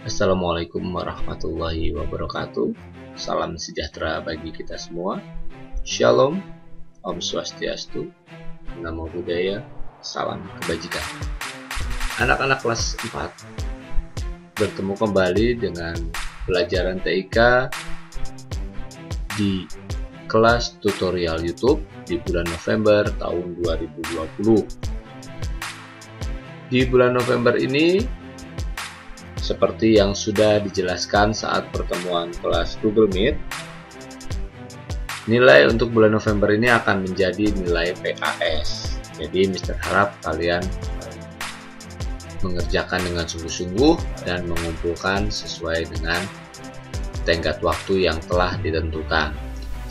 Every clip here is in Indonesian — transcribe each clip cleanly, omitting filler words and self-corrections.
Assalamualaikum warahmatullahi wabarakatuh. Salam sejahtera bagi kita semua. Shalom, Om Swastiastu, Namo Buddhaya, salam kebajikan. Anak-anak kelas 4 bertemu kembali dengan pelajaran TIK di kelas tutorial YouTube di bulan November tahun 2020. Di bulan November ini, seperti yang sudah dijelaskan saat pertemuan kelas Google Meet, nilai untuk bulan November ini akan menjadi nilai PAS. Jadi Mister harap kalian mengerjakan dengan sungguh-sungguh dan mengumpulkan sesuai dengan tenggat waktu yang telah ditentukan.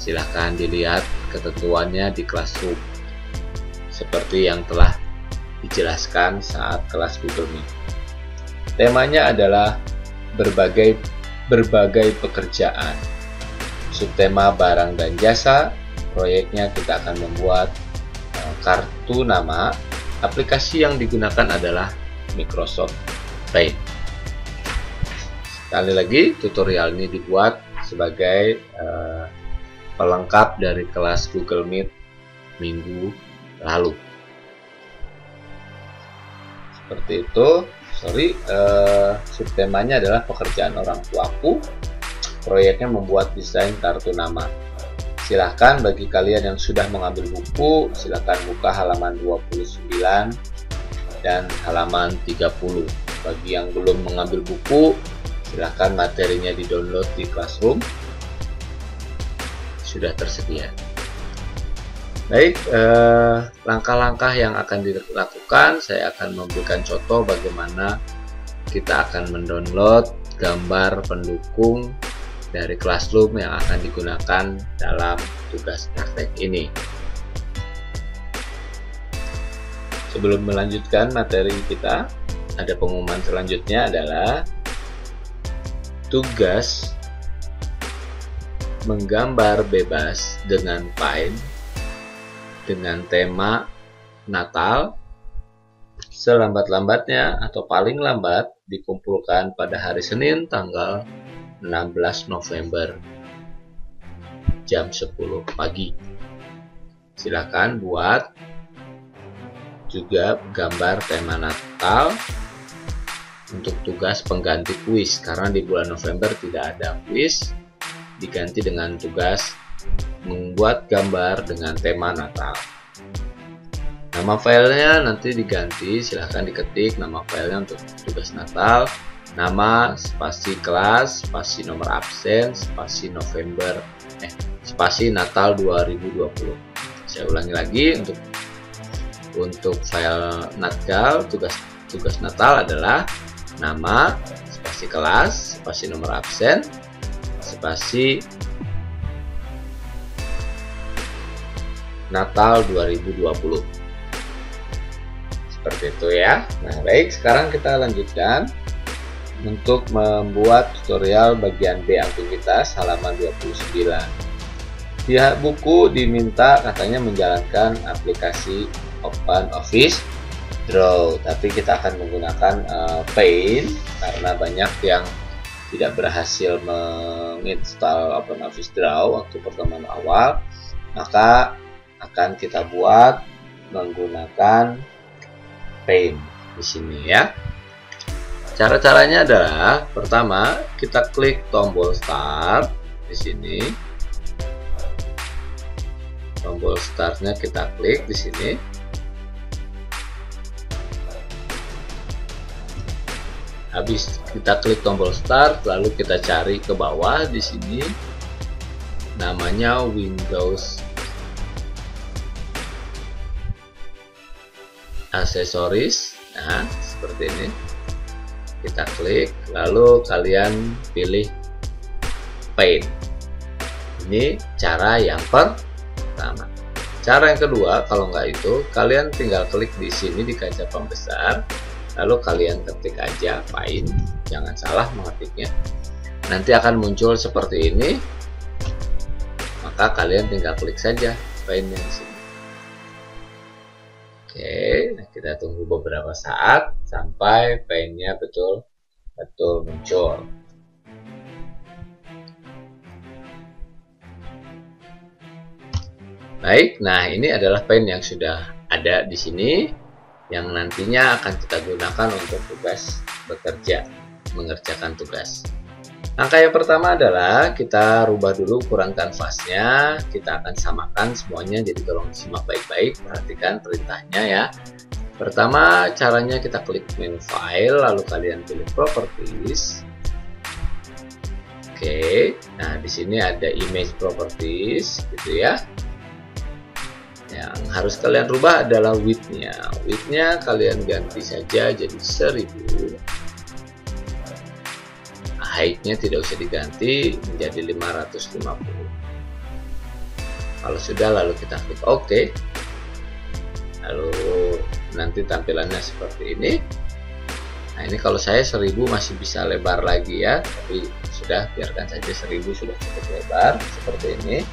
Silahkan dilihat ketentuannya di Classroom seperti yang telah dijelaskan saat kelas Google Meet. Temanya adalah berbagai pekerjaan. Subtema barang dan jasa. Proyeknya kita akan membuat kartu nama. Aplikasi yang digunakan adalah Microsoft Paint. Sekali lagi, tutorial ini dibuat sebagai pelengkap dari kelas Google Meet minggu lalu. Seperti itu. Subtemanya adalah pekerjaan orang tuaku. Proyeknya membuat desain kartu nama. Silahkan bagi kalian yang sudah mengambil buku, silahkan buka halaman 29 dan halaman 30. Bagi yang belum mengambil buku, silahkan materinya di-download di Classroom. Sudah tersedia. Baik, langkah-langkah yang akan dilakukan, saya akan memberikan contoh bagaimana kita akan mendownload gambar pendukung dari Classroom yang akan digunakan dalam tugas praktek ini. Sebelum melanjutkan materi kita, ada pengumuman selanjutnya adalah tugas menggambar bebas dengan Paint dengan tema Natal selambat-lambatnya atau paling lambat dikumpulkan pada hari Senin tanggal 16 November jam 10 pagi. Silakan buat juga gambar tema Natal untuk tugas pengganti kuis, karena di bulan November tidak ada kuis, diganti dengan tugas membuat gambar dengan tema Natal. Nama filenya nanti diganti, silahkan diketik nama filenya untuk tugas Natal, nama, spasi kelas, spasi nomor absen, spasi spasi Natal 2020. Saya ulangi lagi, untuk file Natal, tugas Natal adalah nama, spasi kelas, spasi nomor absen, spasi Natal 2020. Seperti itu ya. Nah, baik, sekarang kita lanjutkan untuk membuat tutorial bagian B aktivitas halaman 29. Di buku diminta katanya menjalankan aplikasi OpenOffice Draw, tapi kita akan menggunakan Paint karena banyak yang tidak berhasil menginstal OpenOffice Draw waktu pertemuan awal, maka akan kita buat menggunakan Paint di sini ya. Cara-caranya adalah pertama kita klik tombol Start di sini. Tombol Startnya kita klik di sini. Habis kita klik tombol Start, lalu kita cari ke bawah di sini namanya Windows Aksesoris. Nah, seperti ini. Kita klik, lalu kalian pilih Paint. Ini cara yang pertama. Cara yang kedua, kalau nggak itu, kalian tinggal klik di sini di kaca pembesar, lalu kalian ketik aja Paint. Jangan salah mengetiknya. Nanti akan muncul seperti ini. Maka kalian tinggal klik saja Paint-nya di sini. Oke, nah kita tunggu beberapa saat sampai Paint-nya betul betul muncul. Baik, nah ini adalah pen yang sudah ada di sini yang nantinya akan kita gunakan untuk tugas bekerja, mengerjakan tugas. Langkah yang pertama adalah kita rubah dulu ukuran kanvasnya, kita akan samakan semuanya, jadi tolong disimak baik-baik, perhatikan perintahnya ya. Pertama caranya kita klik menu file, lalu kalian pilih properties. Oke, nah di sini ada image properties gitu ya. Yang harus kalian rubah adalah width-nya. Width-nya kalian ganti saja jadi 1000. Height-nya tidak usah diganti menjadi 550. Kalau sudah, lalu kita klik OK. Lalu nanti tampilannya seperti ini. Nah ini kalau saya 1000 masih bisa lebar lagi ya, tapi sudah biarkan saja 1000 sudah cukup lebar seperti ini.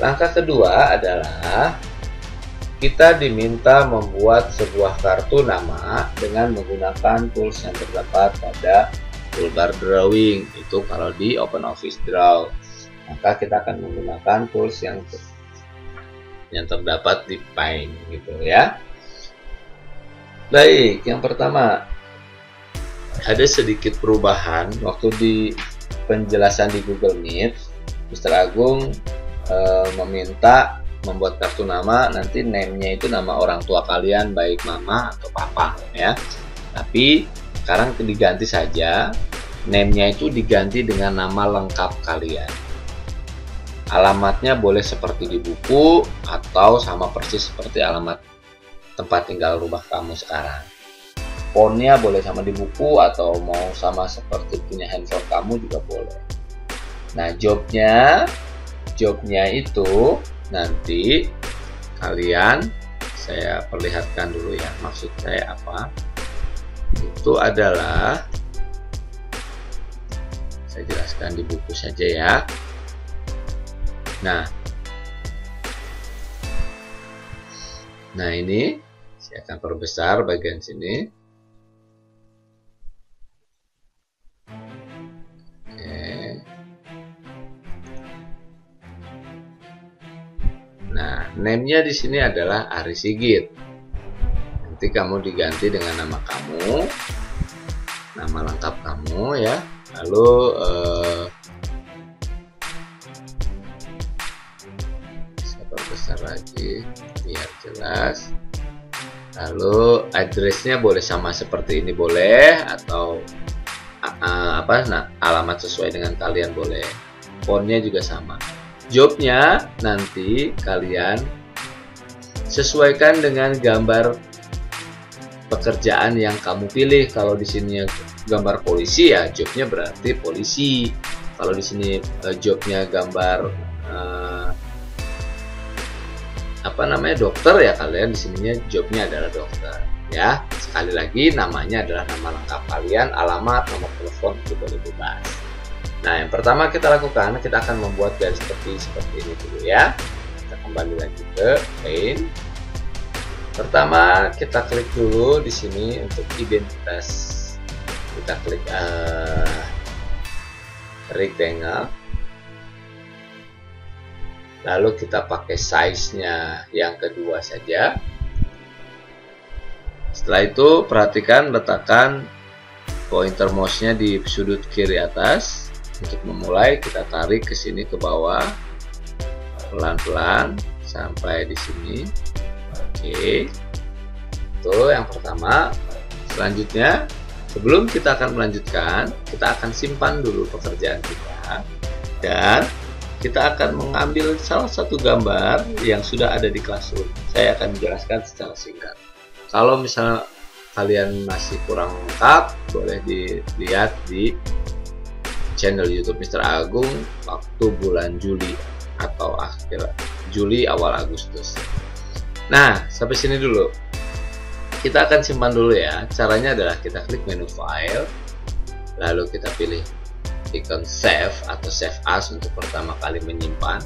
Langkah kedua adalah kita diminta membuat sebuah kartu nama dengan menggunakan tools yang terdapat pada toolbar drawing. Itu kalau di OpenOffice Draw. Maka kita akan menggunakan tools yang terdapat di Paint gitu ya. Baik, yang pertama ada sedikit perubahan waktu di penjelasan di Google Meet. Mr. Agung meminta membuat kartu nama, nanti name-nya itu nama orang tua kalian, baik mama atau papa ya. Tapi sekarang diganti saja, name-nya itu diganti dengan nama lengkap kalian. Alamatnya boleh seperti di buku atau sama persis seperti alamat tempat tinggal rumah kamu sekarang. Fontnya boleh sama di buku atau mau sama seperti punya handphone kamu juga boleh. Nah, jobnya itu nanti kalian, saya perlihatkan dulu ya maksud saya apa. Itu adalah, saya jelaskan di buku saja ya. Nah ini saya akan perbesar bagian sini. Nah, name-nya di sini adalah Ari Sigit. Nanti kamu diganti dengan nama kamu, nama lengkap kamu ya. Lalu saya perbesar lagi biar jelas. Lalu address-nya boleh sama seperti ini boleh, atau alamat sesuai dengan kalian boleh. Font-nya juga sama. Jobnya nanti kalian sesuaikan dengan gambar pekerjaan yang kamu pilih. Kalau di sini gambar polisi ya jobnya berarti polisi. Kalau di sini jobnya gambar dokter ya, kalian di sininya jobnya adalah dokter ya. Sekali lagi namanya adalah nama lengkap kalian, alamat, nomor telepon itu boleh bebas. Nah, yang pertama kita lakukan, kita akan membuat garis seperti ini dulu ya. Kita kembali lagi ke Paint. Pertama kita klik dulu di sini untuk identitas. Kita klik rectangle. Lalu kita pakai size-nya yang kedua saja. Setelah itu perhatikan letakkan pointer mouse-nya di sudut kiri atas. Untuk memulai kita tarik ke sini ke bawah pelan-pelan sampai di sini. Oke, itu yang pertama. Selanjutnya, sebelum kita akan melanjutkan, kita akan simpan dulu pekerjaan kita dan kita akan mengambil salah satu gambar yang sudah ada di Classroom. Saya akan menjelaskan secara singkat. Kalau misalnya kalian masih kurang lengkap, boleh dilihat di channel YouTube Mr. Agung waktu bulan Juli atau akhir Juli awal Agustus. Nah, sampai sini dulu. Kita akan simpan dulu ya. Caranya adalah kita klik menu file, lalu kita pilih icon save atau save as untuk pertama kali menyimpan.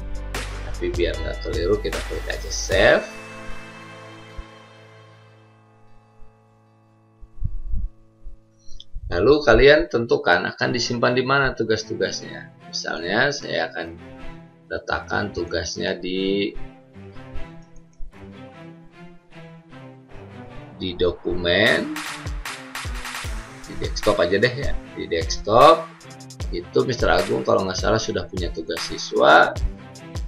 Tapi biar nggak keliru kita klik aja save. Lalu kalian tentukan akan disimpan di mana tugas-tugasnya. Misalnya saya akan letakkan tugasnya di dokumen, di desktop aja deh ya. Di desktop itu Mr. Agung kalau nggak salah sudah punya tugas siswa,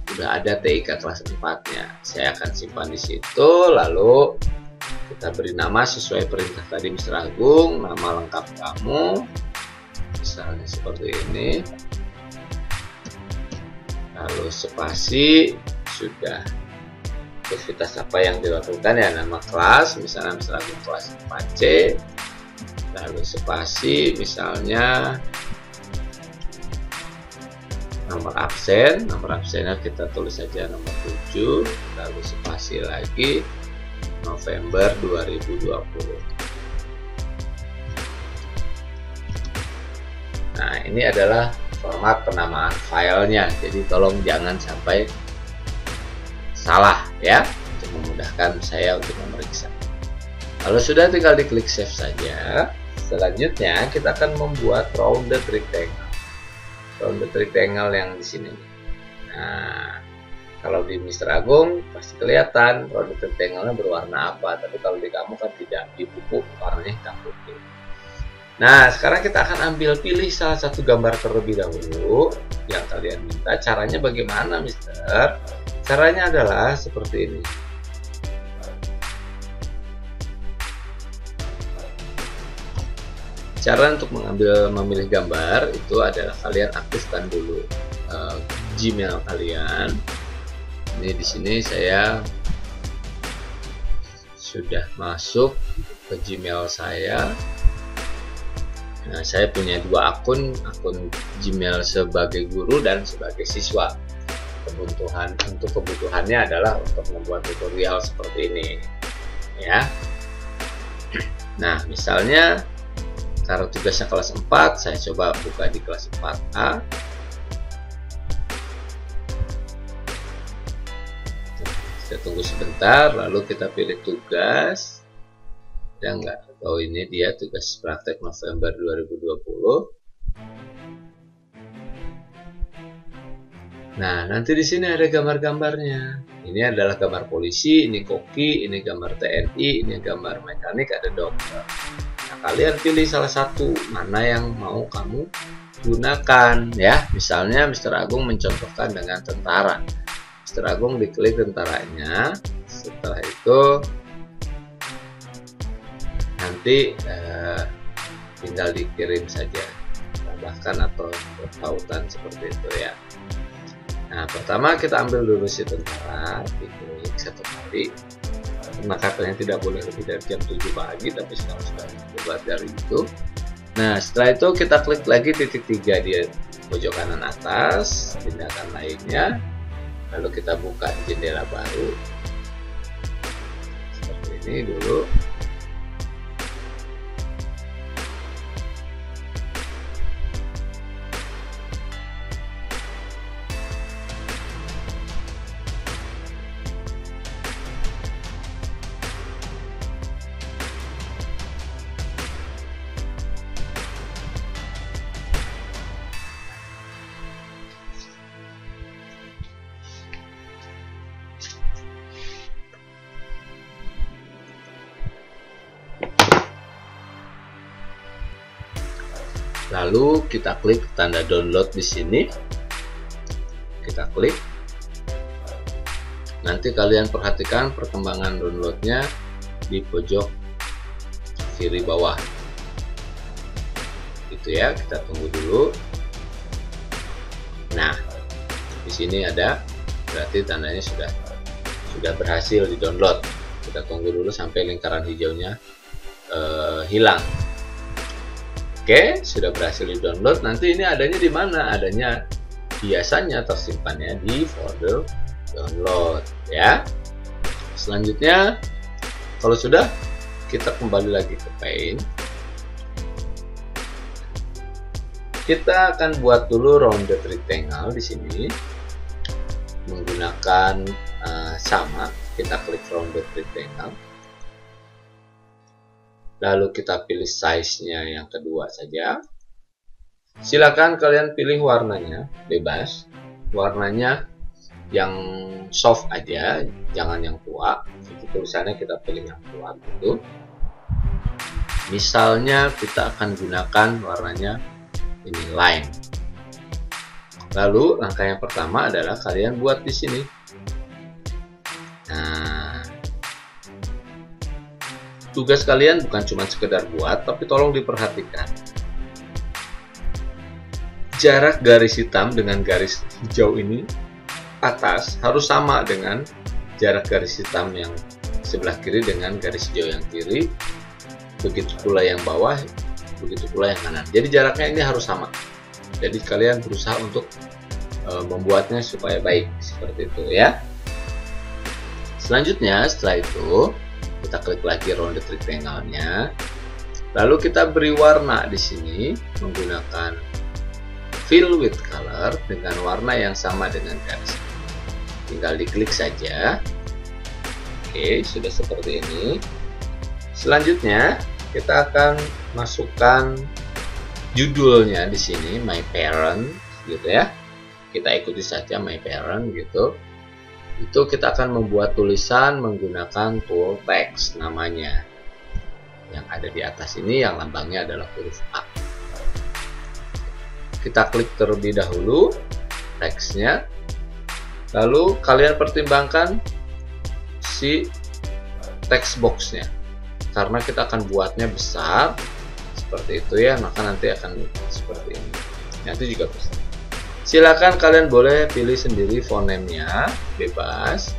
sudah ada TIK kelas 4-nya. Saya akan simpan di situ, lalu kita beri nama sesuai perintah tadi Mr. Agung, nama lengkap kamu, misalnya seperti ini. Lalu spasi, sudah aktivitas apa yang dilakukan ya, nama kelas, misalnya Mr. Agung kelas 4C. Lalu spasi, misalnya nomor absen, nomor absennya kita tulis saja nomor 7, lalu spasi lagi November 2020. Nah, ini adalah format penamaan filenya, jadi tolong jangan sampai salah ya, untuk memudahkan saya untuk memeriksa. Kalau sudah, tinggal diklik save saja. Selanjutnya kita akan membuat rounded rectangle. Rounded rectangle yang di sini. Nah, kalau di Mr. Agung pasti kelihatan rounded rectangle-nya berwarna apa, tapi kalau di kamu kan tidak, di buku warnanya hitam putih. Nah, sekarang kita akan pilih salah satu gambar terlebih dahulu yang kalian minta. Caranya bagaimana, Mister? Caranya adalah seperti ini. Cara untuk memilih gambar itu adalah kalian aktifkan dulu Gmail kalian. Ini di sini saya sudah masuk ke Gmail saya. Nah, saya punya dua akun Gmail sebagai guru dan sebagai siswa. Untuk kebutuhannya adalah untuk membuat tutorial seperti ini, ya. Nah, misalnya karena tugasnya kelas 4, saya coba buka di kelas 4A. Kita tunggu sebentar, lalu kita pilih tugas. Ada nggak? Oh, ini dia tugas praktek November 2020. Nah, nanti di sini ada gambar-gambarnya. Ini adalah gambar polisi, ini koki, ini gambar TNI, ini gambar mekanik, ada dokter. Nah, kalian pilih salah satu mana yang mau kamu gunakan ya. Misalnya Mr. Agung mencontohkan dengan tentara. Mr. Agung diklik tentaranya. Setelah itu nanti tinggal dikirim saja, tambahkan atau bertautan seperti itu ya. Nah, pertama kita ambil dulu si tentara, diklik satu kali. Maka katanya tidak boleh lebih dari jam 7 pagi, tapi sekarang sudah lebih dari itu. Nah, setelah itu kita klik lagi titik 3 di pojok kanan atas, tindakan lainnya. Lalu kita buka jendela baru seperti ini dulu. Lalu kita klik tanda download di sini. Kita klik. Nanti kalian perhatikan perkembangan downloadnya di pojok kiri bawah. Itu ya, kita tunggu dulu. Nah, di sini ada, berarti tandanya sudah berhasil di download. Kita tunggu dulu sampai lingkaran hijaunya hilang. Oke, sudah berhasil di download. Nanti ini adanya di mana? Adanya biasanya tersimpannya di folder download ya. Selanjutnya, kalau sudah, kita kembali lagi ke Paint. Kita akan buat dulu rounded rectangle di sini menggunakan sama. Kita klik rounded rectangle. Lalu kita pilih size-nya yang kedua saja. Silakan kalian pilih warnanya, bebas. Warnanya yang soft aja, jangan yang tua. Itu tulisannya kita pilih yang tua gitu. Misalnya kita akan gunakan warnanya ini lime. Lalu langkah yang pertama adalah kalian buat di sini. Nah, tugas kalian bukan cuma sekedar buat, tapi tolong diperhatikan. Jarak garis hitam dengan garis hijau ini atas harus sama dengan jarak garis hitam yang sebelah kiri dengan garis hijau yang kiri. Begitu pula yang bawah, begitu pula yang kanan. Jadi jaraknya ini harus sama. Jadi kalian berusaha untuk membuatnya supaya baik seperti itu ya. Selanjutnya setelah itu kita klik lagi rounded rectangle-nya. Lalu kita beri warna di sini menggunakan fill with color dengan warna yang sama dengan garis. Tinggal diklik saja. Oke, sudah seperti ini. Selanjutnya kita akan masukkan judulnya di sini my parent gitu ya. Kita ikuti saja my parent gitu. Itu kita akan membuat tulisan menggunakan tool text namanya. Yang ada di atas ini yang lambangnya adalah huruf A. Kita klik terlebih dahulu teksnya, lalu kalian pertimbangkan si text boxnya, karena kita akan buatnya besar seperti itu ya, maka nanti akan seperti ini. Nanti juga besar. Silakan kalian boleh pilih sendiri fontemnya, bebas.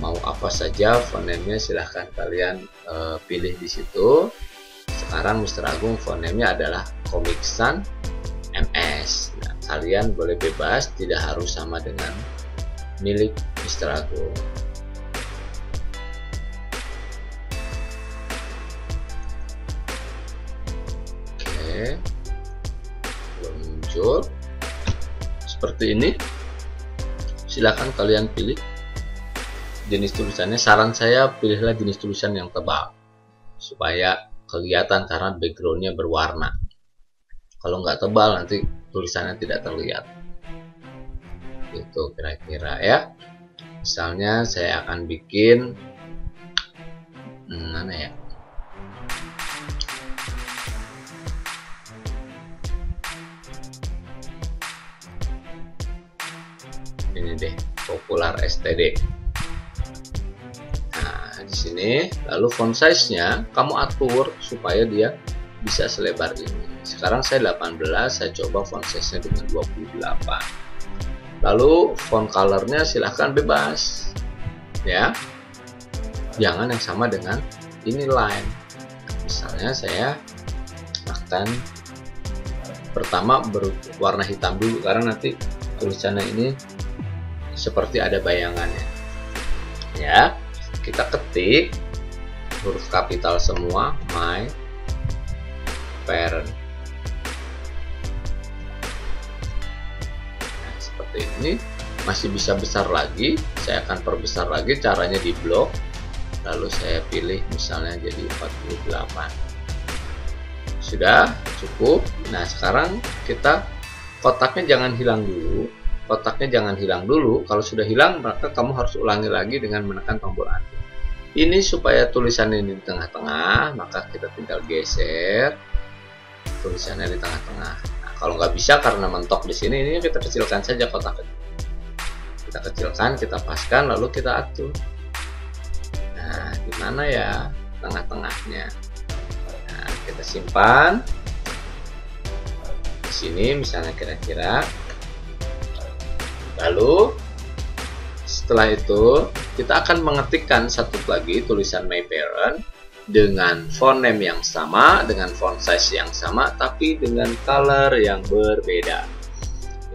Mau apa saja fontemnya silahkan kalian pilih di situ. Sekarang Mr. Agung fontemnya adalah Comic Sans MS. Nah, kalian boleh bebas, tidak harus sama dengan milik Mr. Agung. Oke, belum muncul seperti ini. Silakan kalian pilih jenis tulisannya. Saran saya pilihlah jenis tulisan yang tebal supaya kelihatan karena backgroundnya berwarna. Kalau nggak tebal nanti tulisannya tidak terlihat. Itu kira-kira ya. Misalnya saya akan bikin mana ya? Ini deh, Popular STD. Nah, di sini lalu font size-nya kamu atur supaya dia bisa selebar ini. Sekarang saya 18, saya coba font size-nya dengan 28. Lalu font color-nya silahkan bebas ya, jangan yang sama dengan ini line. Misalnya saya akan pertama berwarna hitam dulu karena nanti tulisannya ini seperti ada bayangannya ya. Kita ketik huruf kapital semua my parent. Nah, seperti ini. Masih bisa besar lagi, saya akan perbesar lagi, caranya di blok. Lalu saya pilih misalnya jadi 48. Sudah cukup. Nah, sekarang kita kotaknya jangan hilang dulu. Kotaknya jangan hilang dulu. Kalau sudah hilang, maka kamu harus ulangi lagi dengan menekan tombol undo. Ini supaya tulisan ini di tengah-tengah, maka kita tinggal geser tulisannya di tengah-tengah. Nah, kalau nggak bisa karena mentok di sini, ini kita kecilkan saja kotaknya. Kita kecilkan, kita paskan, lalu kita atur. Nah, di mana ya tengah-tengahnya? Nah, kita simpan di sini, misalnya kira-kira. Lalu setelah itu kita akan mengetikkan satu lagi tulisan my parent dengan font name yang sama, dengan font size yang sama, tapi dengan color yang berbeda.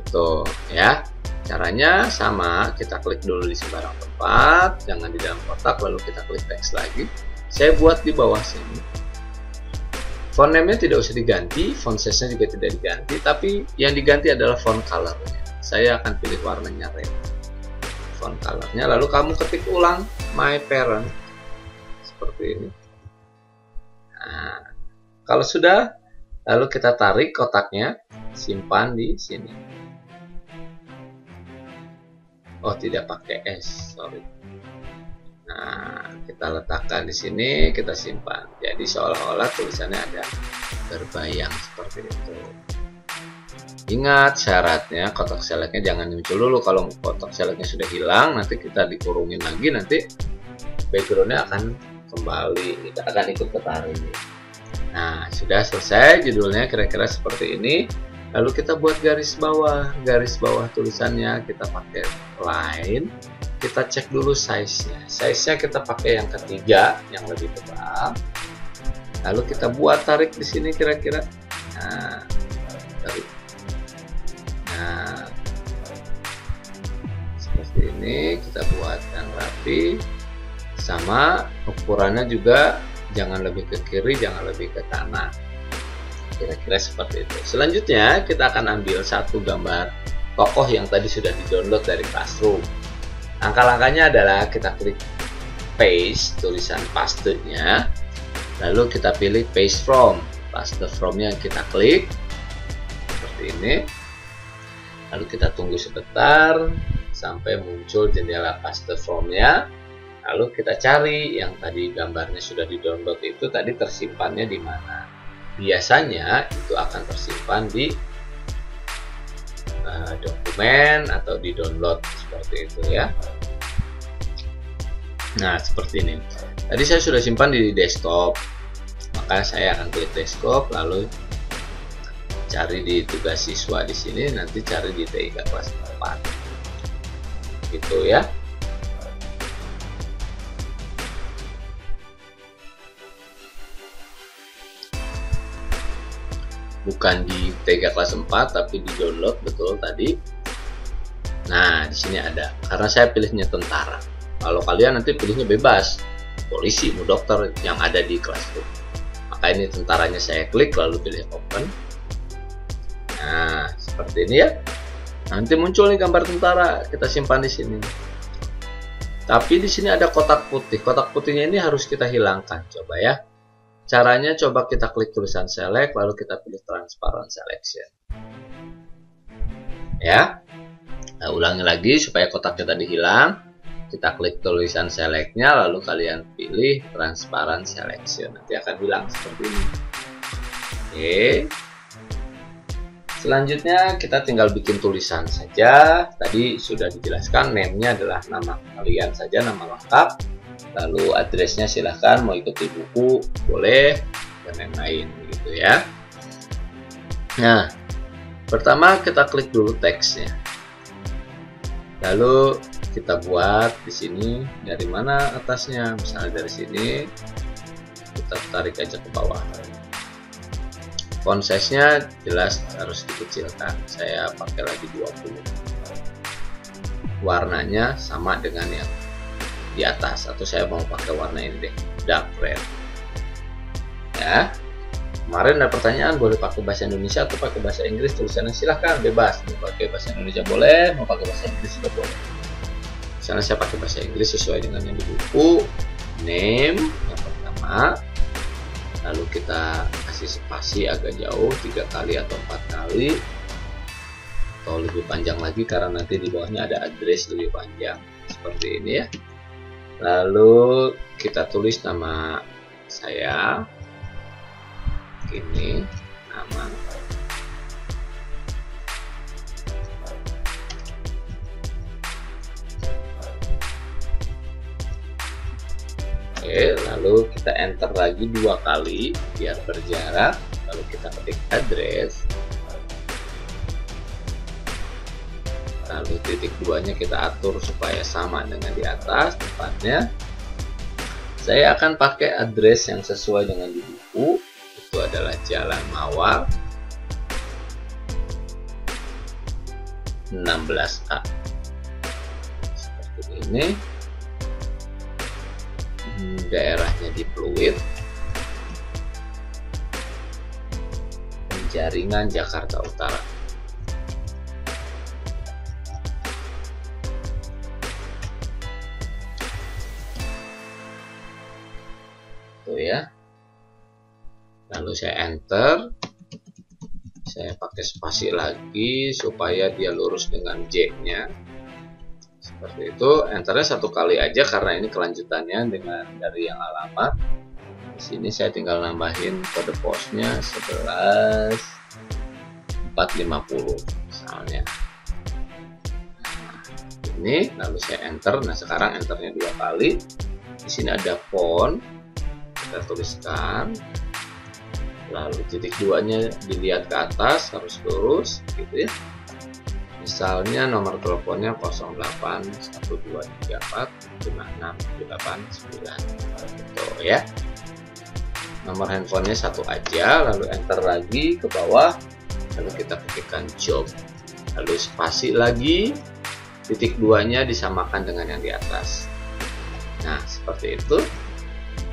Itu ya. Caranya sama, kita klik dulu di sembarang tempat, jangan di dalam kotak, lalu kita klik teks lagi. Saya buat di bawah sini. Font name-nya tidak usah diganti, font size-nya juga tidak diganti, tapi yang diganti adalah font color-nya. Saya akan pilih warnanya red. Font color-nya, lalu kamu ketik ulang my parent seperti ini. Nah, kalau sudah, lalu kita tarik kotaknya, simpan di sini. Oh, tidak pakai S, sorry. Nah, kita letakkan di sini, kita simpan. Jadi seolah-olah tulisannya ada berbayang seperti itu. Ingat syaratnya, kotak seleknya jangan muncul dulu. Kalau kotak seleknya sudah hilang, nanti kita dikurungin lagi, nanti backgroundnya akan kembali, kita akan ikut ketarik. Nah, sudah selesai judulnya kira-kira seperti ini. Lalu kita buat garis bawah tulisannya kita pakai line. Kita cek dulu size-nya kita pakai yang ketiga, yang lebih tebal. Lalu kita buat tarik di sini kira-kira. Nah, tarik. Nah, seperti ini kita buat yang rapi. Sama ukurannya juga jangan lebih ke kiri, jangan lebih ke kanan. Kira-kira seperti itu. Selanjutnya kita akan ambil satu gambar tokoh yang tadi sudah di-download dari Classroom. Langkah-langkahnya adalah kita klik paste, tulisan pastenya, lalu kita pilih paste from, paste from-nya kita klik seperti ini, lalu kita tunggu sebentar sampai muncul jendela paste from-nya, lalu kita cari yang tadi gambarnya sudah di-download itu tadi tersimpannya di mana. Biasanya itu akan tersimpan di dokumen atau di download seperti itu ya. Nah, seperti ini. Tadi saya sudah simpan di desktop, maka saya akan klik desktop, lalu cari di tugas siswa di sini, nanti cari di TIK kelas 4 gitu ya. Bukan di TIK kelas 4 tapi di download, betul tadi. Nah, di sini ada. Karena saya pilihnya tentara. Kalau kalian nanti pilihnya bebas, polisi, mau dokter yang ada di Classroom. Maka ini tentaranya saya klik lalu pilih open. Nah, seperti ini ya. Nanti muncul nih gambar tentara, kita simpan di sini. Tapi di sini ada kotak putih. Kotak putihnya ini harus kita hilangkan, coba ya. Caranya coba kita klik tulisan select lalu kita pilih transparent selection. Ya. Nah, ulangi lagi supaya kotaknya tadi hilang. Kita klik tulisan selectnya lalu kalian pilih transparent selection. Nanti akan hilang seperti ini. Oke. Selanjutnya kita tinggal bikin tulisan saja. Tadi sudah dijelaskan name-nya adalah nama kalian saja, nama lengkap. Lalu addressnya silahkan mau ikuti buku boleh dan lain-lain gitu ya. Nah, pertama kita klik dulu teksnya, lalu kita buat di sini dari mana atasnya, misalnya dari sini kita tarik aja ke bawah. Font size-nya jelas harus dikecilkan, saya pakai lagi 20. Warnanya sama dengan yang di atas, atau saya mau pakai warna ini deh, dark red ya. Kemarin ada pertanyaan boleh pakai bahasa Indonesia atau pakai bahasa Inggris, tulisannya silahkan bebas, mau pakai bahasa Indonesia boleh, mau pakai bahasa Inggris juga boleh. Misalnya saya pakai bahasa Inggris sesuai dengan yang di buku. Name yang pertama, lalu kita kasih spasi agak jauh 3 kali atau 4 kali atau lebih panjang lagi karena nanti di bawahnya ada address lebih panjang seperti ini ya. Lalu kita tulis nama saya, ini nama, oke, lalu kita enter lagi 2 kali biar berjarak, lalu kita ketik address, lalu titik 2-nya kita atur supaya sama dengan di atas tempatnya. Saya akan pakai address yang sesuai dengan di buku, itu adalah Jalan Mawar 16A seperti ini. Daerahnya di Pluit, Penjaringan, Jakarta Utara. Tuh ya. lalu saya enter, saya pakai spasi lagi supaya dia lurus dengan J-nya. Seperti itu, enternya satu kali aja karena ini kelanjutannya dengan dari yang alamat. Di sini saya tinggal nambahin kode posnya 11450 misalnya. Ini lalu saya enter. Nah, sekarang enternya 2 kali. Di sini ada font, kita tuliskan, lalu titik 2-nya dilihat ke atas, harus lurus gitu ya. Misalnya nomor teleponnya 081234567899 gitu ya. Nomor handphonenya 1 aja, lalu enter lagi ke bawah, lalu kita ketikkan job, lalu spasi lagi, titik 2-nya disamakan dengan yang di atas. Nah, seperti itu.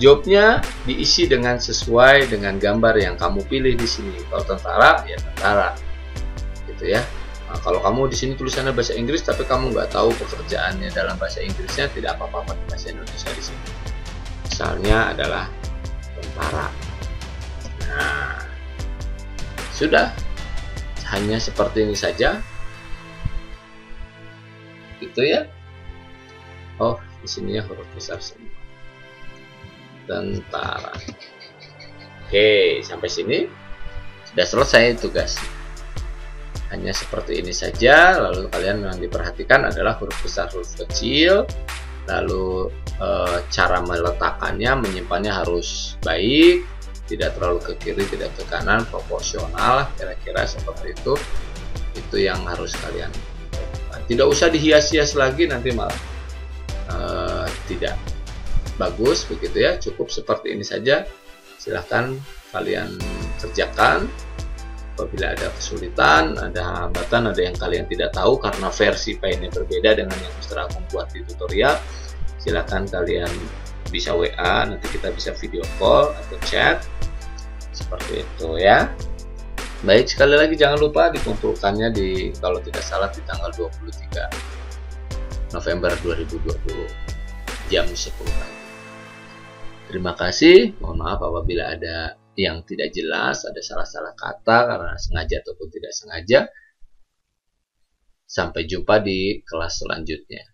Jobnya diisi dengan sesuai dengan gambar yang kamu pilih di sini. Kalau tentara, ya tentara, gitu ya. Nah, kalau kamu di sini tulisannya bahasa Inggris, tapi kamu nggak tahu pekerjaannya dalam bahasa Inggrisnya, tidak apa-apa pakai bahasa Indonesia di sini. Misalnya adalah tentara. Nah, sudah. Hanya seperti ini saja. Gitu ya. Oh, di sini ya huruf besar semua. Tentara. Oke, sampai sini sudah selesai tugas. Hanya seperti ini saja. Lalu kalian yang diperhatikan adalah huruf besar, huruf kecil. Lalu cara meletakkannya, menyimpannya harus baik, tidak terlalu ke kiri, tidak ke kanan, proporsional, kira-kira seperti itu. Itu yang harus kalian lakukan. Tidak usah dihias-hias lagi, nanti malah tidak bagus begitu ya. Cukup seperti ini saja. Silahkan kalian kerjakan. Apabila ada kesulitan, ada hambatan, ada yang kalian tidak tahu karena versi Paint-nya berbeda dengan yang sudah aku buat di tutorial, silahkan kalian bisa WA, nanti kita bisa video call atau chat seperti itu ya. Baik, sekali lagi jangan lupa dikumpulkannya di, kalau tidak salah, di tanggal 23 November 2020 jam 10 pagi. Terima kasih, mohon maaf apabila ada yang tidak jelas, ada salah-salah kata karena sengaja ataupun tidak sengaja. Sampai jumpa di kelas selanjutnya.